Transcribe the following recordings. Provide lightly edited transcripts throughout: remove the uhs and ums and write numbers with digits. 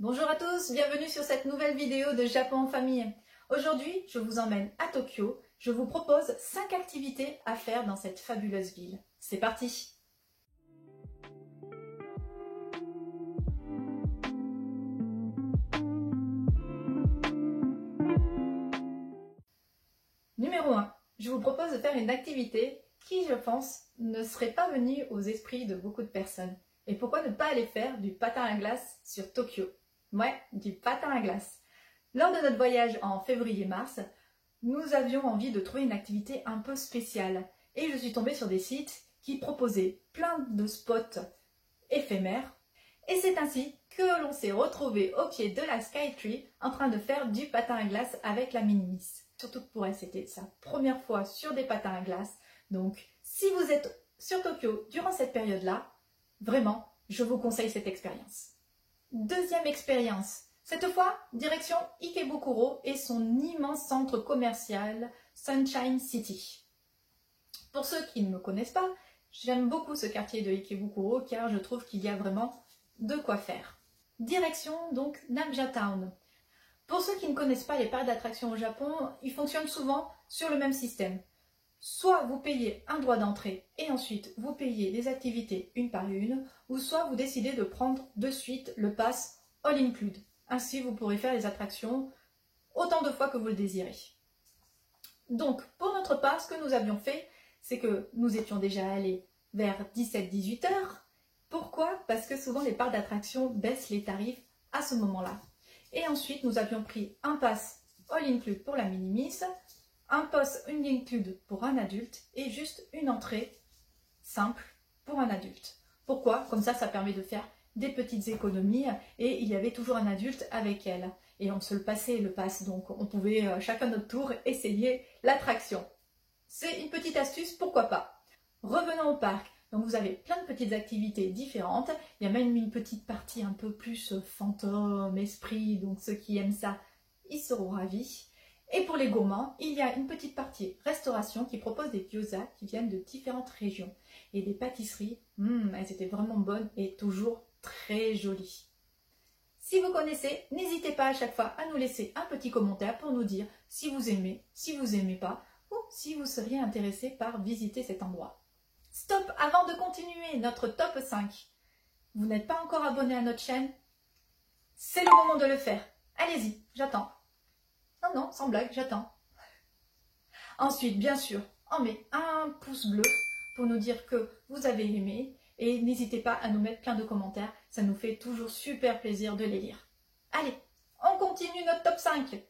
Bonjour à tous, bienvenue sur cette nouvelle vidéo de Japon en famille. Aujourd'hui, je vous emmène à Tokyo. Je vous propose 5 activités à faire dans cette fabuleuse ville. C'est parti! Numéro 1. Je vous propose de faire une activité qui, je pense, ne serait pas venue aux esprits de beaucoup de personnes. Et pourquoi ne pas aller faire du patin à glace sur Tokyo? Ouais, du patin à glace. Lors de notre voyage en février-mars, nous avions envie de trouver une activité un peu spéciale. Et je suis tombée sur des sites qui proposaient plein de spots éphémères. Et c'est ainsi que l'on s'est retrouvé au pied de la Skytree en train de faire du patin à glace avec la Mini-Miss. Surtout que pour elle, c'était sa première fois sur des patins à glace. Donc, si vous êtes sur Tokyo durant cette période-là, vraiment, je vous conseille cette expérience. Deuxième expérience. Cette fois, direction Ikebukuro et son immense centre commercial Sunshine City. Pour ceux qui ne me connaissent pas, j'aime beaucoup ce quartier de Ikebukuro car je trouve qu'il y a vraiment de quoi faire. Direction donc Namja Town. Pour ceux qui ne connaissent pas les parcs d'attractions au Japon, ils fonctionnent souvent sur le même système. Soit vous payez un droit d'entrée et ensuite vous payez les activités une par une, ou soit vous décidez de prendre de suite le pass All Include. Ainsi, vous pourrez faire les attractions autant de fois que vous le désirez. Donc, pour notre part, ce que nous avions fait, c'est que nous étions déjà allés vers 17-18 heures. Pourquoi? Parce que souvent les parcs d'attractions baissent les tarifs à ce moment-là. Et ensuite, nous avions pris un pass All Include pour la Mini-Miss, un pass All Include pour un adulte et juste une entrée simple pour un adulte. Pourquoi? Comme ça permet de faire des petites économies et il y avait toujours un adulte avec elle. Et on se le passait le pass, donc on pouvait chacun notre tour essayer l'attraction. C'est une petite astuce, pourquoi pas. Revenons au parc. Donc vous avez plein de petites activités différentes. Il y a même une petite partie un peu plus fantôme, esprit, donc ceux qui aiment ça, ils seront ravis. Et pour les gourmands, il y a une petite partie restauration qui propose des gyoza qui viennent de différentes régions. Et des pâtisseries, elles étaient vraiment bonnes et toujours très jolies. Si vous connaissez, n'hésitez pas à chaque fois à nous laisser un petit commentaire pour nous dire si vous aimez, si vous n'aimez pas, ou si vous seriez intéressé par visiter cet endroit. Stop, avant de continuer notre top 5. Vous n'êtes pas encore abonné à notre chaîne? C'est le moment de le faire. Allez-y, j'attends. Non, sans blague, j'attends. Ensuite, bien sûr, on met un pouce bleu pour nous dire que vous avez aimé. Et n'hésitez pas à nous mettre plein de commentaires, ça nous fait toujours super plaisir de les lire. Allez, on continue notre top 5.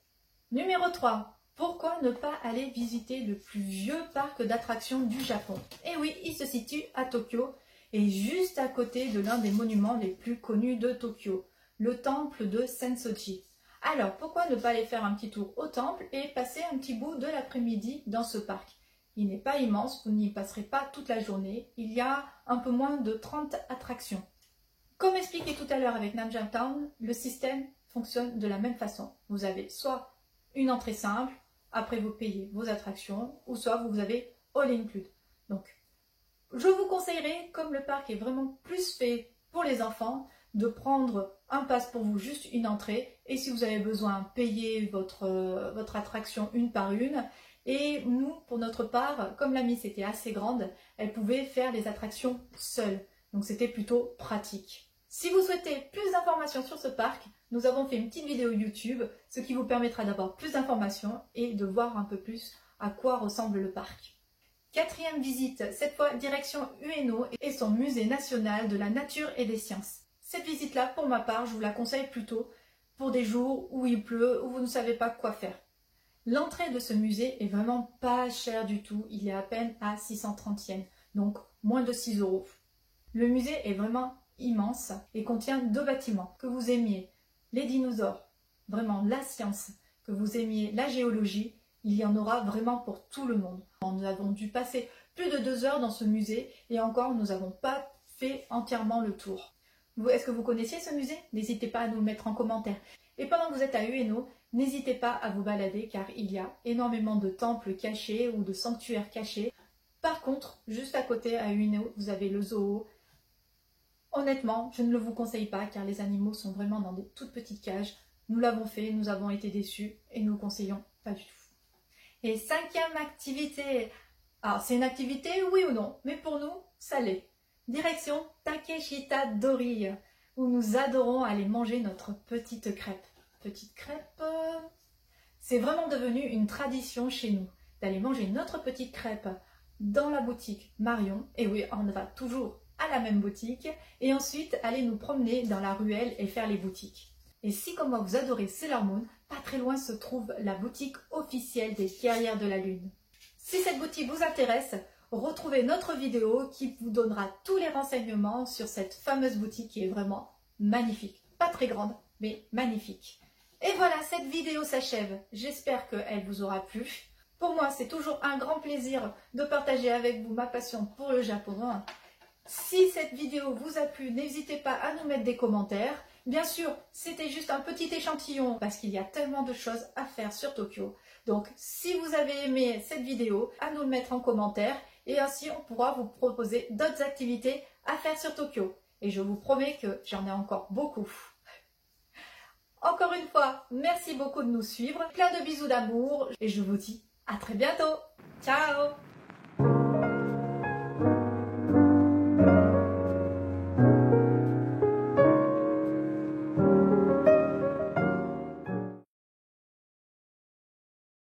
Numéro 3. Pourquoi ne pas aller visiter le plus vieux parc d'attractions du Japon? Et oui, il se situe à Tokyo et juste à côté de l'un des monuments les plus connus de Tokyo, le temple de Sensoji. Alors, pourquoi ne pas aller faire un petit tour au temple et passer un petit bout de l'après-midi dans ce parc? Il n'est pas immense, vous n'y passerez pas toute la journée. Il y a un peu moins de 30 attractions. Comme expliqué tout à l'heure avec Namja Town, le système fonctionne de la même façon. Vous avez soit une entrée simple, après vous payez vos attractions, ou soit vous avez All Include. Donc, je vous conseillerais, comme le parc est vraiment plus fait pour les enfants, de prendre un pass pour vous, juste une entrée. Et si vous avez besoin, payez votre attraction une par une. Et nous, pour notre part, comme la Miss était assez grande, elle pouvait faire les attractions seule. Donc c'était plutôt pratique. Si vous souhaitez plus d'informations sur ce parc, nous avons fait une petite vidéo YouTube, ce qui vous permettra d'avoir plus d'informations et de voir un peu plus à quoi ressemble le parc. Quatrième visite, cette fois direction Ueno et son musée national de la nature et des sciences. Cette visite-là, pour ma part, je vous la conseille plutôt pour des jours où il pleut, où vous ne savez pas quoi faire. L'entrée de ce musée est vraiment pas chère du tout, il est à peine à 630 yens, donc moins de 6 €. Le musée est vraiment immense et contient 2 bâtiments. Que vous aimiez les dinosaures, vraiment la science, que vous aimiez la géologie, il y en aura vraiment pour tout le monde. Nous avons dû passer plus de 2 heures dans ce musée et encore nous n'avons pas fait entièrement le tour. Est-ce que vous connaissiez ce musée? N'hésitez pas à nous le mettre en commentaire. Et pendant que vous êtes à Ueno, n'hésitez pas à vous balader car il y a énormément de temples cachés ou de sanctuaires cachés. Par contre, juste à côté à Ueno, vous avez le zoo. Honnêtement, je ne le vous conseille pas car les animaux sont vraiment dans des toutes petites cages. Nous l'avons fait, nous avons été déçus et nous le conseillons pas du tout. Et cinquième activité, alors c'est une activité oui ou non, mais pour nous, ça l'est. Direction Takeshita Dori, où nous adorons aller manger notre petite crêpe. Petite crêpe, c'est vraiment devenu une tradition chez nous, d'aller manger notre petite crêpe dans la boutique Marion. Et oui, on va toujours à la même boutique et ensuite aller nous promener dans la ruelle et faire les boutiques. Et si comme moi vous adorez Sailor Moon, pas très loin se trouve la boutique officielle des Guerrières de la Lune. Si cette boutique vous intéresse, retrouvez notre vidéo qui vous donnera tous les renseignements sur cette fameuse boutique qui est vraiment magnifique. Pas très grande, mais magnifique. Et voilà, cette vidéo s'achève. J'espère qu'elle vous aura plu. Pour moi, c'est toujours un grand plaisir de partager avec vous ma passion pour le Japon. Si cette vidéo vous a plu, n'hésitez pas à nous mettre des commentaires. Bien sûr, c'était juste un petit échantillon parce qu'il y a tellement de choses à faire sur Tokyo. Donc, si vous avez aimé cette vidéo, à nous le mettre en commentaire et ainsi on pourra vous proposer d'autres activités à faire sur Tokyo. Et je vous promets que j'en ai encore beaucoup. Encore une fois, merci beaucoup de nous suivre. Plein de bisous d'amour et je vous dis à très bientôt. Ciao!